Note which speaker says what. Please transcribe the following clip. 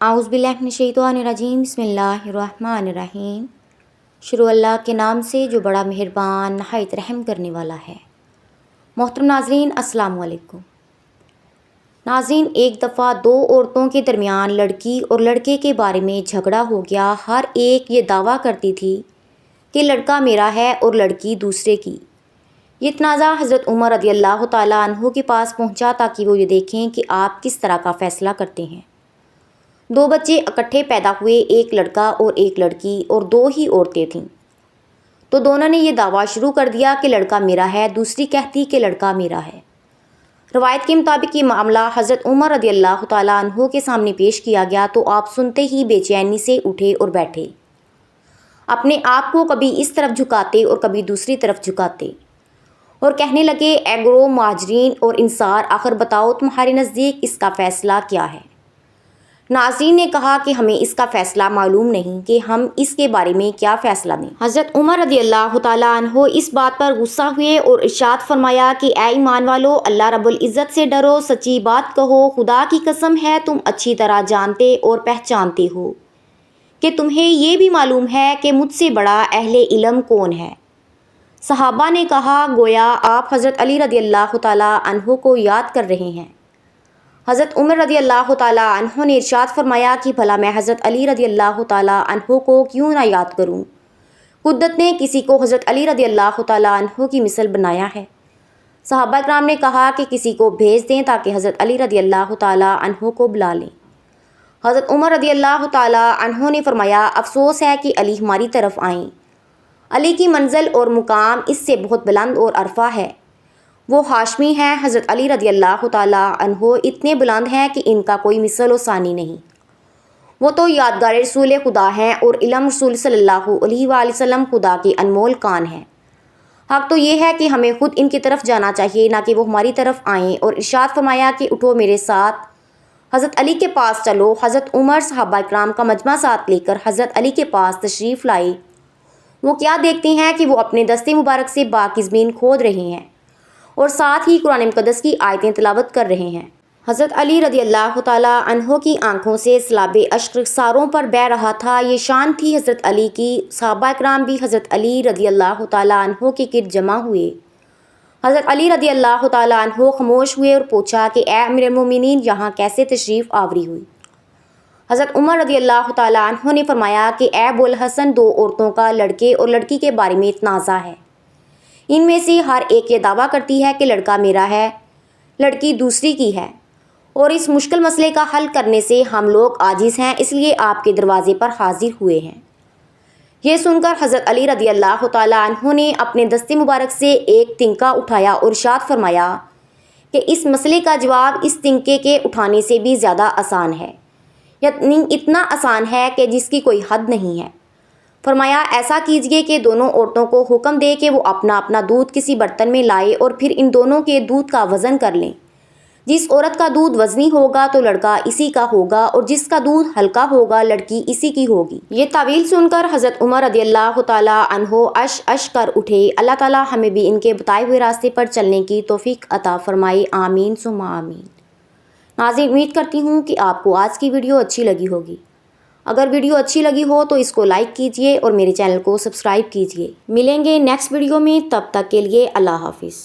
Speaker 1: اعوذ باللہ من الشیطان الرجیم، بسم اللہ الرحمن الرحیم۔ شروع اللہ کے نام سے جو بڑا مہربان نہایت رحم کرنے والا ہے۔ محترم ناظرین، السلام علیکم۔ ناظرین، ایک دفعہ دو عورتوں کے درمیان لڑکی اور لڑکے کے بارے میں جھگڑا ہو گیا۔ ہر ایک یہ دعویٰ کرتی تھی کہ لڑکا میرا ہے اور لڑکی دوسرے کی۔ یہ تنازع حضرت عمر رضی اللہ تعالیٰ عنہ کے پاس پہنچا تاکہ وہ یہ دیکھیں کہ آپ کس طرح کا فیصلہ کرتے ہیں۔ دو بچے اکٹھے پیدا ہوئے، ایک لڑکا اور ایک لڑکی، اور دو ہی عورتیں تھیں۔ تو دونوں نے یہ دعویٰ شروع کر دیا کہ لڑکا میرا ہے، دوسری کہتی کہ لڑکا میرا ہے۔ روایت کے مطابق یہ معاملہ حضرت عمر رضی اللہ تعالیٰ عنہ کے سامنے پیش کیا گیا تو آپ سنتے ہی بے چینی سے اٹھے اور بیٹھے، اپنے آپ کو کبھی اس طرف جھکاتے اور کبھی دوسری طرف جھکاتے، اور کہنے لگے، اے گروہ مہاجرین اور انصار، آخر بتاؤ تمہارے نزدیک اس کا فیصلہ کیا ہے؟ ناظرین نے کہا کہ ہمیں اس کا فیصلہ معلوم نہیں کہ ہم اس کے بارے میں کیا فیصلہ دیں۔ حضرت عمر رضی اللہ تعالیٰ عنہ اس بات پر غصہ ہوئے اور ارشاد فرمایا کہ اے ایمان والو، اللہ رب العزت سے ڈرو، سچی بات کہو، خدا کی قسم ہے تم اچھی طرح جانتے اور پہچانتے ہو کہ تمہیں یہ بھی معلوم ہے کہ مجھ سے بڑا اہل علم کون ہے۔ صحابہ نے کہا، گویا آپ حضرت علی رضی اللہ تعالیٰ عنہ کو یاد کر رہے ہیں۔ حضرت عمر رضی اللہ تعالیٰ عنہ نے ارشاد فرمایا کہ بھلا میں حضرت علی رضی اللہ تعالیٰ عنہ کو کیوں نہ یاد کروں؟ قدرت نے کسی کو حضرت علی رضی اللہ تعالیٰ عنہ کی مثل بنایا ہے۔ صحابہ اکرام نے کہا کہ کسی کو بھیج دیں تاکہ حضرت علی رضی اللہ تعالیٰ عنہ کو بلا لیں۔ حضرت عمر رضی اللہ تعالیٰ عنہ نے فرمایا، افسوس ہے کہ علی ہماری طرف آئیں۔ علی کی منزل اور مقام اس سے بہت بلند اور عرفہ ہے۔ وہ ہاشمی ہیں۔ حضرت علی رضی اللہ تعالیٰ عنہ اتنے بلند ہیں کہ ان کا کوئی مثل و ثانی نہیں۔ وہ تو یادگار رسول خدا ہیں اور علم رسول صلی اللہ علیہ وآلہ وسلم خدا کے انمول کان ہیں۔ حق تو یہ ہے کہ ہمیں خود ان کی طرف جانا چاہیے، نہ کہ وہ ہماری طرف آئیں، اور ارشاد فرمایا کہ اٹھو میرے ساتھ حضرت علی کے پاس چلو۔ حضرت عمر صحابہ اکرام کا مجمع ساتھ لے کر حضرت علی کے پاس تشریف لائے۔ وہ کیا دیکھتے ہیں کہ وہ اپنے دستے مبارک سے پاک زمین کھود رہے ہیں اور ساتھ ہی قرآن مقدس کی آیتیں تلاوت کر رہے ہیں۔ حضرت علی رضی اللہ تعالیٰ عنہ کی آنکھوں سے سیلاب اشک رخساروں پر بہہ رہا تھا۔ یہ شان تھی حضرت علی کی۔ صحابہ اکرام بھی حضرت علی رضی اللہ تعالیٰ عنہ کے گرد جمع ہوئے۔ حضرت علی رضی اللہ تعالیٰ عنہ خاموش ہوئے اور پوچھا کہ اے امیر المومنین، یہاں کیسے تشریف آوری ہوئی؟ حضرت عمر رضی اللہ تعالیٰ عنہ نے فرمایا کہ اے ابوالحسن، دو عورتوں کا لڑکے اور لڑکی کے بارے میں تنازع ہے۔ ان میں سے ہر ایک یہ دعویٰ کرتی ہے کہ لڑکا میرا ہے، لڑکی دوسری کی ہے، اور اس مشکل مسئلے کا حل کرنے سے ہم لوگ عاجز ہیں، اس لیے آپ کے دروازے پر حاضر ہوئے ہیں۔ یہ سن کر حضرت علی رضی اللہ تعالیٰ عنہ نے اپنے دستے مبارک سے ایک تنکا اٹھایا اور ارشاد فرمایا کہ اس مسئلے کا جواب اس تنکے کے اٹھانے سے بھی زیادہ آسان ہے، یعنی اتنا آسان ہے کہ جس کی کوئی حد نہیں ہے۔ فرمایا، ایسا کیجئے کہ دونوں عورتوں کو حکم دے کہ وہ اپنا اپنا دودھ کسی برتن میں لائے اور پھر ان دونوں کے دودھ کا وزن کر لیں۔ جس عورت کا دودھ وزنی ہوگا تو لڑکا اسی کا ہوگا، اور جس کا دودھ ہلکا ہوگا لڑکی اسی کی ہوگی۔ یہ تعویل سن کر حضرت عمر رضی اللہ تعالیٰ عنہ اش اش کر اٹھے۔ اللہ تعالیٰ ہمیں بھی ان کے بتائے ہوئے راستے پر چلنے کی توفیق عطا فرمائے، آمین ثم آمین۔ ناظرین، امید کرتی ہوں کہ آپ کو آج کی ویڈیو اچھی لگی ہوگی۔ اگر ویڈیو اچھی لگی ہو تو اس کو لائک کیجئے اور میرے چینل کو سبسکرائب کیجئے۔ ملیں گے نیکسٹ ویڈیو میں، تب تک کے لیے اللہ حافظ۔